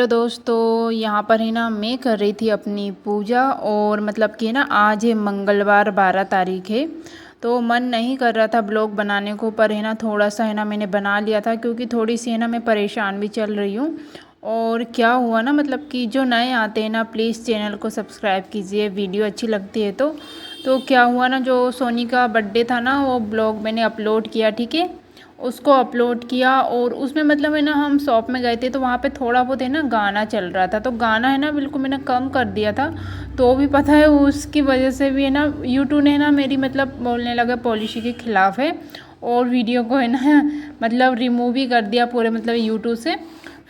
Hello दोस्तों, यहाँ पर है ना मैं कर रही थी अपनी पूजा। और मतलब कि ना आज है मंगलवार 12 तारीख है। तो मन नहीं कर रहा था ब्लॉग बनाने को, पर है ना थोड़ा सा है ना मैंने बना लिया था, क्योंकि थोड़ी सी है ना मैं परेशान भी चल रही हूँ। और क्या हुआ ना, मतलब कि जो नए आते हैं ना प्लीज़ चैनल को सब्सक्राइब कीजिए, वीडियो अच्छी लगती है तो क्या हुआ ना, जो सोनी का बर्थडे था ना वो ब्लॉग मैंने अपलोड किया, ठीक है। उसको अपलोड किया और उसमें मतलब है ना हम शॉप में गए थे, तो वहाँ पे थोड़ा बहुत है ना गाना चल रहा था। तो गाना है ना बिल्कुल मैंने कम कर दिया था। तो भी पता है उसकी वजह से भी है ना यूट्यूब ने ना मेरी मतलब बोलने लगा पॉलिसी के ख़िलाफ़ है, और वीडियो को है ना मतलब रिमूव भी कर दिया पूरे मतलब यूट्यूब से।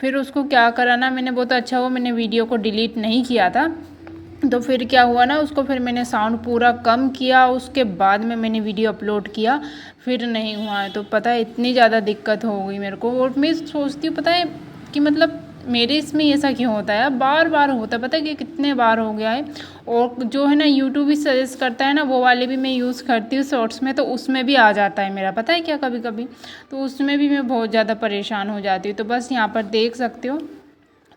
फिर उसको क्या करा ना मैंने, बहुत अच्छा हुआ मैंने वीडियो को डिलीट नहीं किया था। तो फिर क्या हुआ ना, उसको फिर मैंने साउंड पूरा कम किया, उसके बाद में मैंने वीडियो अपलोड किया, फिर नहीं हुआ है। तो पता है इतनी ज़्यादा दिक्कत हो गई मेरे को। और मैं सोचती हूँ पता है कि मतलब मेरे इसमें ऐसा क्यों होता है, बार बार होता है, पता है कि कितने बार हो गया है। और जो है ना यूट्यूब भी सजेस्ट करता है ना वो वाले भी मैं यूज़ करती हूँ शॉर्ट्स में, तो उसमें भी आ जाता है मेरा, पता है क्या, कभी कभी तो उसमें भी मैं बहुत ज़्यादा परेशान हो जाती हूँ। तो बस यहाँ पर देख सकते हो,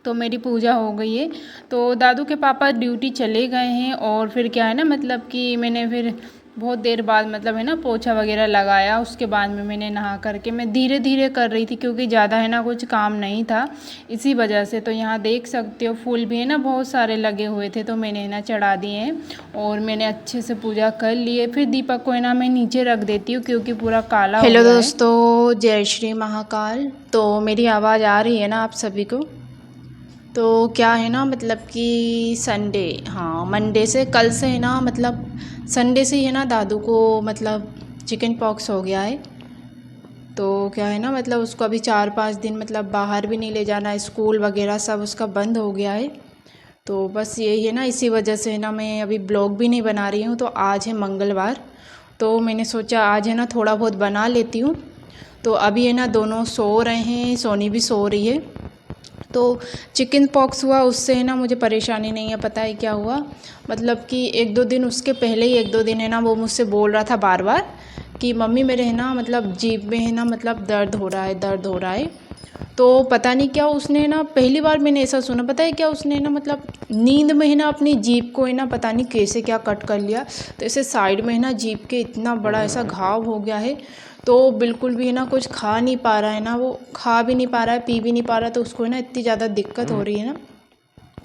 तो मेरी पूजा हो गई है। तो दादू के पापा ड्यूटी चले गए हैं, और फिर क्या है ना मतलब कि मैंने फिर बहुत देर बाद मतलब है ना पोछा वगैरह लगाया। उसके बाद में मैंने नहा करके मैं धीरे धीरे कर रही थी, क्योंकि ज़्यादा है ना कुछ काम नहीं था इसी वजह से। तो यहाँ देख सकते हो फूल भी है ना बहुत सारे लगे हुए थे, तो मैंने ना चढ़ा दिए हैं और मैंने अच्छे से पूजा कर ली है। फिर दीपक को है ना मैं नीचे रख देती हूँ, क्योंकि पूरा काला हो गया है। हेलो दोस्तों, जय श्री महाकाल। तो मेरी आवाज़ आ रही है ना आप सभी को? तो क्या है ना मतलब कि संडे, हाँ मंडे से, कल से है ना मतलब संडे से ही है ना दादू को मतलब चिकन पॉक्स हो गया है। तो क्या है ना मतलब उसको अभी 4-5 दिन मतलब बाहर भी नहीं ले जाना, स्कूल वगैरह सब उसका बंद हो गया है। तो बस यही है ना, इसी वजह से है ना मैं अभी ब्लॉग भी नहीं बना रही हूँ। तो आज है मंगलवार, तो मैंने सोचा आज है ना थोड़ा बहुत बना लेती हूँ। तो अभी है ना दोनों सो रहे हैं, सोनी भी सो रही है। तो चिकन पॉक्स हुआ उससे है ना मुझे परेशानी नहीं है, पता है क्या हुआ, मतलब कि 1-2 दिन उसके पहले ही 1-2 दिन है ना वो मुझसे बोल रहा था बार बार कि मम्मी मेरे है ना मतलब जीभ में है ना मतलब दर्द हो रहा है, दर्द हो रहा है। तो पता नहीं क्या उसने ना, पहली बार मैंने ऐसा सुना, पता है क्या, उसने ना मतलब नींद में है ना अपनी जीभ को है ना पता नहीं कैसे क्या कट कर लिया। तो ऐसे साइड में है ना जीभ के इतना बड़ा ऐसा घाव हो गया है। तो बिल्कुल भी है ना कुछ खा नहीं पा रहा है ना, वो खा भी नहीं पा रहा है, पी भी नहीं पा रहा है। तो उसको है ना इतनी ज़्यादा दिक्कत हो रही है ना,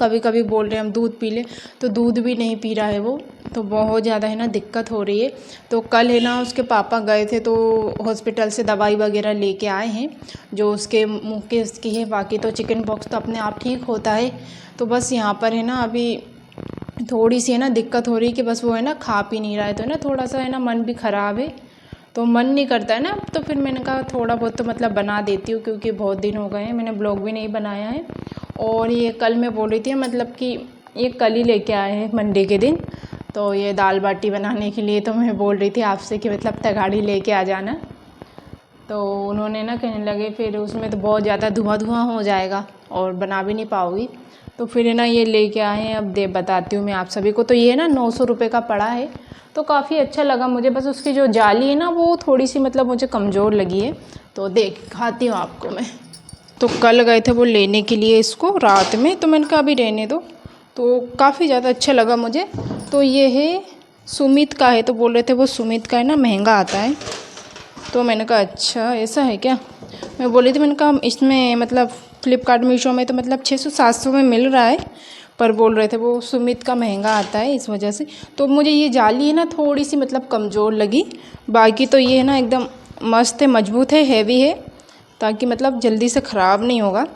कभी कभी बोल रहे हैं हम दूध पी लें, तो दूध भी नहीं पी रहा है वो। तो बहुत ज़्यादा है ना दिक्कत हो रही है। तो कल है ना उसके पापा गए थे, तो हॉस्पिटल से दवाई वगैरह लेके आए हैं जो उसके मुंह के उसकी है। बाकी तो चिकन पॉक्स तो अपने आप ठीक होता है। तो बस यहाँ पर है ना अभी थोड़ी सी है ना दिक्कत हो रही है कि बस वो है ना खा पी नहीं रहा है, तो है ना थोड़ा सा है ना मन भी ख़राब है। तो मन नहीं करता है ना, तो फिर मैंने कहा थोड़ा बहुत तो मतलब बना देती हूँ, क्योंकि बहुत दिन हो गए हैं मैंने ब्लॉग भी नहीं बनाया है। और ये कल मैं बोल रही थी मतलब कि ये कल ही लेके आए हैं मंडे के दिन, तो ये दाल बाटी बनाने के लिए। तो मैं बोल रही थी आपसे कि मतलब तगाड़ी लेके आ जाना। तो उन्होंने ना कहने लगे फिर उसमें तो बहुत ज़्यादा धुआं धुआं हो जाएगा और बना भी नहीं पाओगी। तो फिर है ना ये लेके आए हैं, अब दे बताती हूँ मैं आप सभी को। तो ये ना 900 रुपये का पड़ा है, तो काफ़ी अच्छा लगा मुझे। बस उसकी जो जाली है ना वो थोड़ी सी मतलब मुझे कमज़ोर लगी है, तो दिखाती हूँ आपको मैं। तो कल गए थे वो लेने के लिए इसको रात में, तो मैंने कहा अभी रहने दो। तो काफ़ी ज़्यादा अच्छा लगा मुझे। तो ये है सुमित का है, तो बोल रहे थे वो सुमित का है ना महंगा आता है। तो मैंने कहा अच्छा ऐसा है क्या, मैं बोली थी, मैंने कहा इसमें मतलब फ़्लिपकार्ट मीशो में तो मतलब 600-700 में मिल रहा है, पर बोल रहे थे वो सुमित का महंगा आता है इस वजह से। तो मुझे ये जाली है ना थोड़ी सी मतलब कमज़ोर लगी, बाकी तो ये है ना एकदम मस्त है, मजबूत है, हैवी है, ताकि मतलब जल्दी से ख़राब नहीं होगा।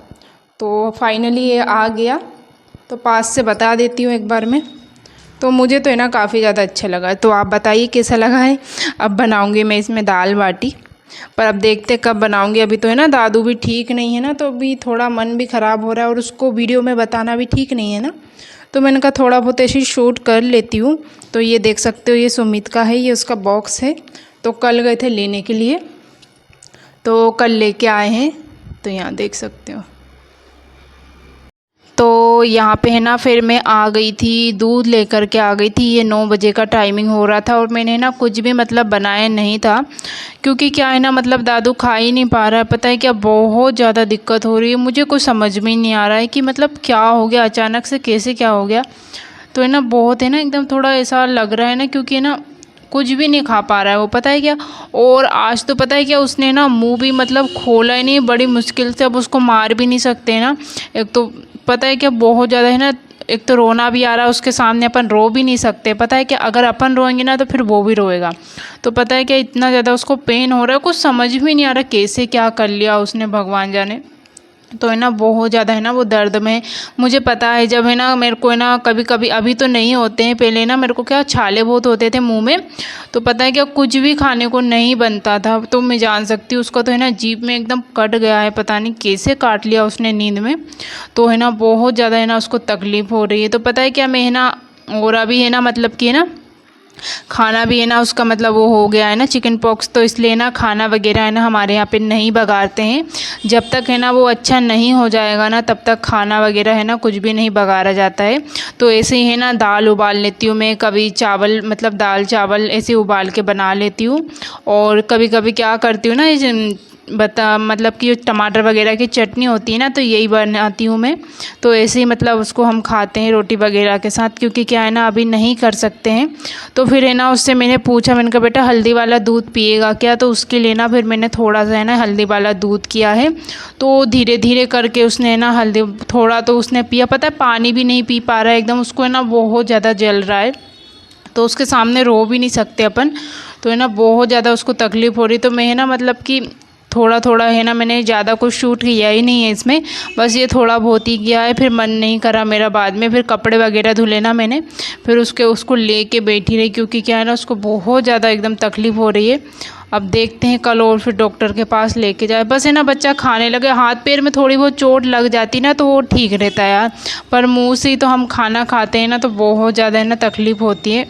तो फाइनली ये आ गया, तो पास से बता देती हूँ एक बार में। तो मुझे तो है ना काफ़ी ज़्यादा अच्छा लगा, तो आप बताइए कैसा लगा है। अब बनाऊँगी मैं इसमें दाल बाटी, पर अब देखते कब बनाऊँगी। अभी तो है ना दादू भी ठीक नहीं है ना, तो अभी थोड़ा मन भी ख़राब हो रहा है और उसको वीडियो में बताना भी ठीक नहीं है ना। तो मैंने कहा थोड़ा बहुत ऐसी शूट कर लेती हूँ। तो ये देख सकते हो ये सुमित का है, ये उसका बॉक्स है। तो कल गए थे लेने के लिए, तो कल लेके आए हैं, तो यहाँ देख सकते हो। तो यहाँ पे है ना फिर मैं आ गई थी, दूध लेकर के आ गई थी। ये 9 बजे का टाइमिंग हो रहा था और मैंने ना कुछ भी मतलब बनाया नहीं था, क्योंकि क्या है ना मतलब दादू खा ही नहीं पा रहा है। पता है क्या, बहुत ज़्यादा दिक्कत हो रही है। मुझे कुछ समझ में ही नहीं आ रहा है कि मतलब क्या हो गया अचानक से, कैसे क्या हो गया। तो है ना बहुत है ना एकदम थोड़ा ऐसा लग रहा है ना, क्योंकि है ना कुछ भी नहीं खा पा रहा है वो, पता है क्या। और आज तो पता है क्या, उसने ना मुंह भी मतलब खोला ही नहीं, बड़ी मुश्किल से। अब उसको मार भी नहीं सकते ना, एक तो पता है क्या बहुत ज़्यादा है ना, एक तो रोना भी आ रहा है उसके सामने, अपन रो भी नहीं सकते। पता है क्या, अगर अपन रोएंगे ना तो फिर वो भी रोएगा। तो पता है क्या, इतना ज़्यादा उसको पेन हो रहा है, कुछ समझ भी नहीं आ रहा कैसे क्या कर लिया उसने, भगवान जाने। तो है ना बहुत ज़्यादा है ना वो दर्द में। मुझे पता है जब है ना मेरे को है ना कभी कभी, अभी तो नहीं होते हैं, पहले ना मेरे को क्या छाले बहुत होते थे मुंह में। तो पता है क्या, कुछ भी खाने को नहीं बनता था। तो मैं जान सकती हूँ उसका तो है ना जीभ में एकदम कट गया है, पता नहीं कैसे काट लिया उसने नींद में। तो है ना बहुत ज़्यादा है ना उसको तकलीफ़ हो रही है। तो पता है क्या, मैं है ना, और अभी है ना मतलब कि है ना खाना भी है ना उसका मतलब वो हो गया है ना चिकन पॉक्स, तो इसलिए ना खाना वगैरह है ना हमारे यहाँ पे नहीं बघारते हैं। जब तक है ना वो अच्छा नहीं हो जाएगा ना तब तक खाना वगैरह है ना कुछ भी नहीं बघारा जाता है। तो ऐसे ही है ना दाल उबाल लेती हूँ मैं, कभी चावल मतलब दाल चावल ऐसे उबाल के बना लेती हूँ। और कभी कभी क्या करती हूँ ना, मतलब कि टमाटर वगैरह की चटनी होती है ना, तो यही बनाती हूँ मैं। तो ऐसे ही मतलब उसको हम खाते हैं रोटी वगैरह के साथ, क्योंकि क्या है ना अभी नहीं कर सकते हैं। तो फिर है ना उससे मैंने पूछा, मैंने कहा बेटा हल्दी वाला दूध पिएगा क्या, तो उसके लिए ना फिर मैंने थोड़ा सा है ना हल्दी वाला दूध किया है। तो धीरे धीरे करके उसने ना हल्दी थोड़ा तो उसने पिया, पता है पानी भी नहीं पी पा रहा है एकदम, उसको है ना बहुत ज़्यादा जल रहा है। तो उसके सामने रो भी नहीं सकते अपन। तो है ना बहुत ज़्यादा उसको तकलीफ़ हो रही। तो मैं है ना मतलब कि थोड़ा थोड़ा है ना, मैंने ज़्यादा कुछ शूट किया ही नहीं है इसमें, बस ये थोड़ा बहुत ही किया है। फिर मन नहीं करा मेरा, बाद में फिर कपड़े वगैरह धुले ना मैंने, फिर उसको ले के बैठी रही, क्योंकि क्या है ना उसको बहुत ज़्यादा एकदम तकलीफ़ हो रही है। अब देखते हैं कल और फिर डॉक्टर के पास लेके जाए। बस है ना बच्चा खाने लगे, हाथ पैर में थोड़ी बहुत चोट लग जाती ना तो वो ठीक रहता है यार, पर मुँह से ही तो हम खाना खाते हैं ना, तो बहुत ज़्यादा है ना तकलीफ़ होती है।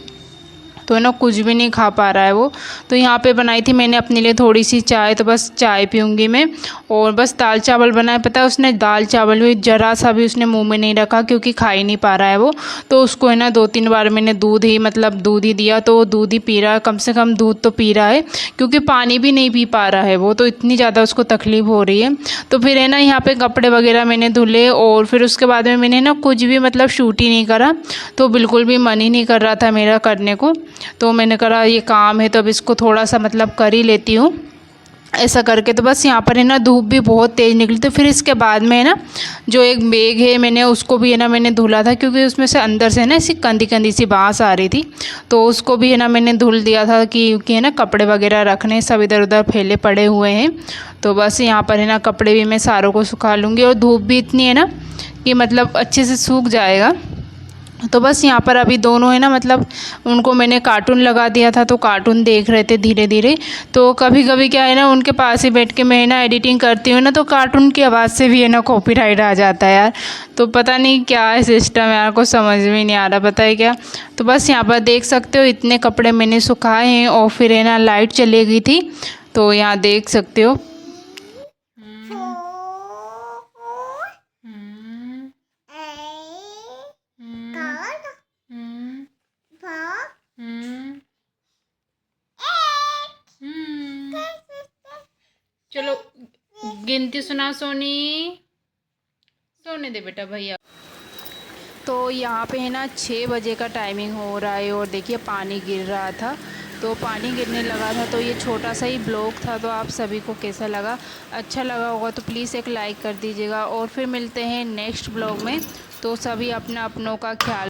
तो है ना कुछ भी नहीं खा पा रहा है वो। तो यहाँ पे बनाई थी मैंने अपने लिए थोड़ी सी चाय, तो बस चाय पीऊँगी मैं। और बस दाल चावल बनाए, पता है उसने दाल चावल भी ज़रा सा भी उसने मुंह में नहीं रखा, क्योंकि खा ही नहीं पा रहा है वो। तो उसको है ना 2-3 बार मैंने दूध ही दिया, तो वो दूध ही पी रहा है, कम से कम दूध तो पी रहा है, क्योंकि पानी भी नहीं पी पा रहा है वो। तो इतनी ज़्यादा उसको तकलीफ़ हो रही है। तो फिर है ना यहाँ पे कपड़े वगैरह मैंने धुले, और फिर उसके बाद में मैंने ना कुछ भी मतलब शूट ही नहीं करा। तो बिल्कुल भी मन ही नहीं कर रहा था मेरा करने को। तो मैंने कहा ये काम है तो अब इसको थोड़ा सा मतलब कर ही लेती हूँ, ऐसा करके। तो बस यहाँ पर है ना धूप भी बहुत तेज़ निकली। तो फिर इसके बाद में है ना जो एक बैग है मैंने उसको भी है ना मैंने धुला था, क्योंकि उसमें से अंदर से है ना ऐसी कंदी कंदी सी बाँस आ रही थी। तो उसको भी है ना मैंने धुल दिया था, क्योंकि है ना कपड़े वगैरह रखने सब इधर उधर फैले पड़े हुए हैं। तो बस यहाँ पर है ना कपड़े भी मैं सारों को सुखा लूँगी, और धूप भी इतनी है ना कि मतलब अच्छे से सूख जाएगा। तो बस यहाँ पर अभी दोनों है ना मतलब उनको मैंने कार्टून लगा दिया था, तो कार्टून देख रहे थे धीरे धीरे। तो कभी कभी क्या है ना उनके पास ही बैठ के मैं ना एडिटिंग करती हूँ ना, तो कार्टून की आवाज़ से भी है ना कॉपीराइट आ जाता है यार। तो पता नहीं क्या है सिस्टम यार, को समझ में नहीं आ रहा, पता है क्या। तो बस यहाँ पर देख सकते हो इतने कपड़े मैंने सुखाए हैं, और फिर है ना लाइट चली गई थी, तो यहाँ देख सकते हो। चलो गिनती सुना सोनी, सोने दे बेटा भैया। तो यहाँ पे है ना 6 बजे का टाइमिंग हो रहा है, और देखिए पानी गिर रहा था। तो पानी गिरने लगा था, तो ये छोटा सा ही ब्लॉग था। तो आप सभी को कैसा लगा, अच्छा लगा होगा तो प्लीज़ एक लाइक कर दीजिएगा, और फिर मिलते हैं नेक्स्ट ब्लॉग में। तो सभी अपना अपनों का ख्याल